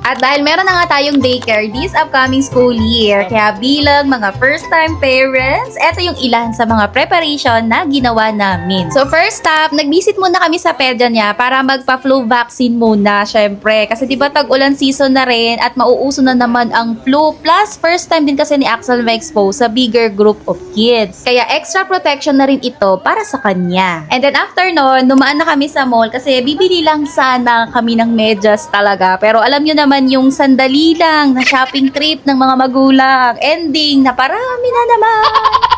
At dahil meron na nga tayong daycare this upcoming school year, kaya bilang mga first-time parents, eto yung ilan sa mga preparation na ginawa namin. So first stop, nag-visit muna kami sa pedya niya para magpa-flu vaccine muna, syempre. Kasi diba tag-ulan season na rin at mauuso na naman ang flu. Plus, first time din kasi ni Axel ma-expose sa bigger group of kids. Kaya extra protection na rin ito para sa kanya. And then after nun, dumaan na kami sa mall kasi bibili lang sana kami ng medyas talaga. Pero alam nyo naman yung sandali lang na shopping trip ng mga magulang. Ending na parami na naman.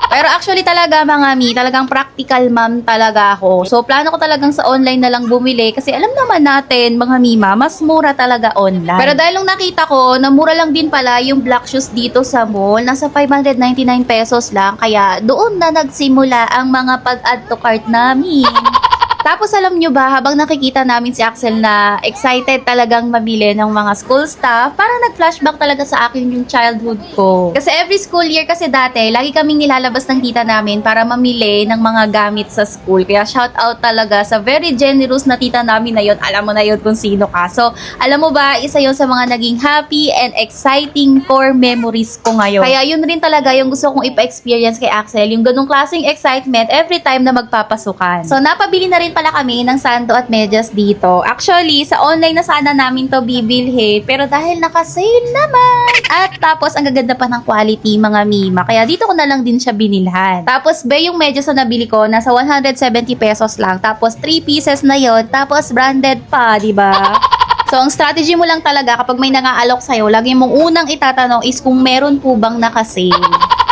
Pero actually talaga mga mi, talagang practical mom talaga ako. So plano ko talagang sa online na lang bumili kasi alam naman natin mga mima, mas mura talaga online. Pero dahil nung nakita ko na mura lang din pala yung black shoes dito sa mall, nasa 599 pesos lang. Kaya doon na nagsimula ang mga pag-add to cart namin. Tapos alam nyo ba, habang nakikita namin si Axel na excited talagang mabili ng mga school stuff, parang nag-flashback talaga sa akin yung childhood ko. Kasi every school year kasi dati, lagi kaming nilalabas ng tita namin para mamili ng mga gamit sa school. Kaya shout out talaga sa very generous na tita namin na yun. Alam mo na yun kung sino ka. So, alam mo ba, isa yun sa mga naging happy and exciting core memories ko ngayon. Kaya yun rin talaga yung gusto kong ipa-experience kay Axel, yung ganung klaseng excitement every time na magpapasukan. So, napabili na rin pala kami ng sando at medyas dito. Actually, sa online na sana namin to bibilhin, pero dahil naka-sale naman. At tapos, ang gaganda pa ng quality, mga mima. Kaya dito ko na lang din siya binilhan. Tapos, yung medyas na nabili ko, nasa 170 pesos lang. Tapos, 3 pieces na yon. Tapos, branded pa, di ba? So, ang strategy mo lang talaga kapag may nangaalok sa'yo, lagi mong unang itatanong is kung meron po bang naka-sale.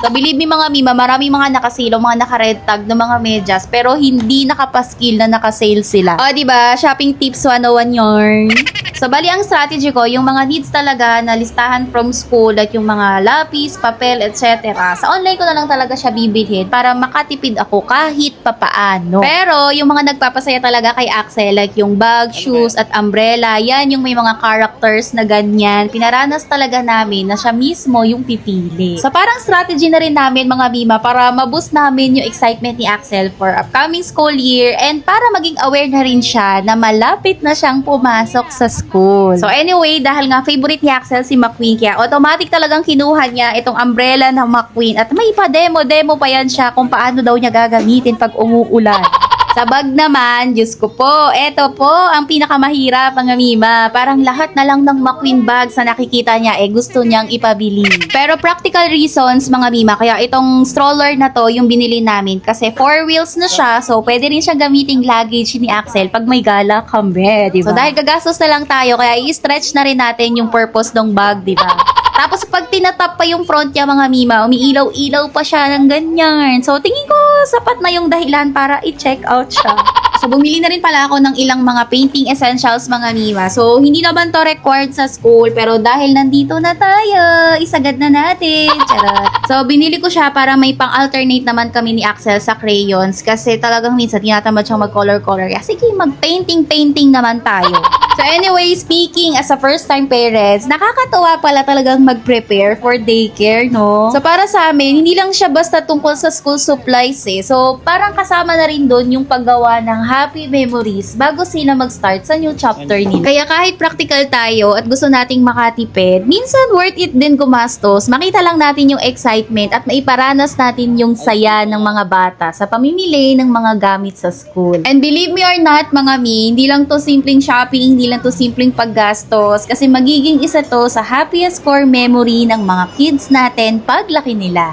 So, believe me mga mima, maraming mga nakasilo, mga naka-red tag ng mga medyas, pero hindi nakapaskil na naka-sale sila. O, diba? Shopping tips 101 yarn. So, bali ang strategy ko, yung mga needs talaga na listahan from school, like yung mga lapis, papel, etc. Sa online ko na lang talaga siya bibilhin para makatipid ako kahit papaano. Pero, yung mga nagpapasaya talaga kay Axel, like yung bag, shoes, at umbrella, yan yung may mga characters na ganyan. Pinaranas talaga namin na siya mismo yung pipili. So, parang strategy na rin namin mga mima para maboost namin yung excitement ni Axel for upcoming school year and para maging aware na rin siya na malapit na siyang pumasok sa school. So anyway, dahil nga favorite ni Axel si McQueen, kaya automatic talagang kinuha niya itong umbrella ng McQueen at may pa-demo pa yan siya kung paano daw niya gagamitin pag umuulan. Sa bag naman, Diyos ko po, eto po ang pinakamahirap mga mima. Parang lahat na lang ng McQueen bags na nakikita niya gusto niyang ipabili. Pero practical reasons mga mima, kaya itong stroller na to yung binili namin kasi 4 wheels na siya, so pwede rin siya gamiting luggage ni Axel pag may gala kami, diba? So dahil gagastos na lang tayo, kaya i-stretch na rin natin yung purpose ng bag, diba? Tapos pag tinatap pa yung front niya mga mima, umiilaw-ilaw pa siya ng ganyan. So tingin ko sapat na yung dahilan para i-check out siya. So bumili na rin pala ako ng ilang mga painting essentials mga mima. So hindi naman to required sa school, pero dahil nandito na tayo, isagad na natin. Charot. So binili ko siya para may pang-alternate naman kami ni Axel sa crayons kasi talagang minsan tinatamad siyang mag-color-color. Kaya sige, mag-painting naman tayo. So anyway, speaking as a first-time parents, nakakatuwa pala talagang mag-prepare for daycare, no? So para sa amin, hindi lang siya basta tungkol sa school supplies So parang kasama na rin doon yung paggawa ng happy memories bago sila mag-start sa new chapter nila. Kaya kahit practical tayo at gusto nating makatipid, minsan worth it din gumastos. Makita lang natin yung excitement at maiparanas natin yung saya ng mga bata sa pamimili ng mga gamit sa school. And believe me or not, mga mi, hindi lang to simpleng shopping, hindi lang to simpleng paggastos kasi magiging isa to sa happiest core memory ng mga kids natin paglaki nila.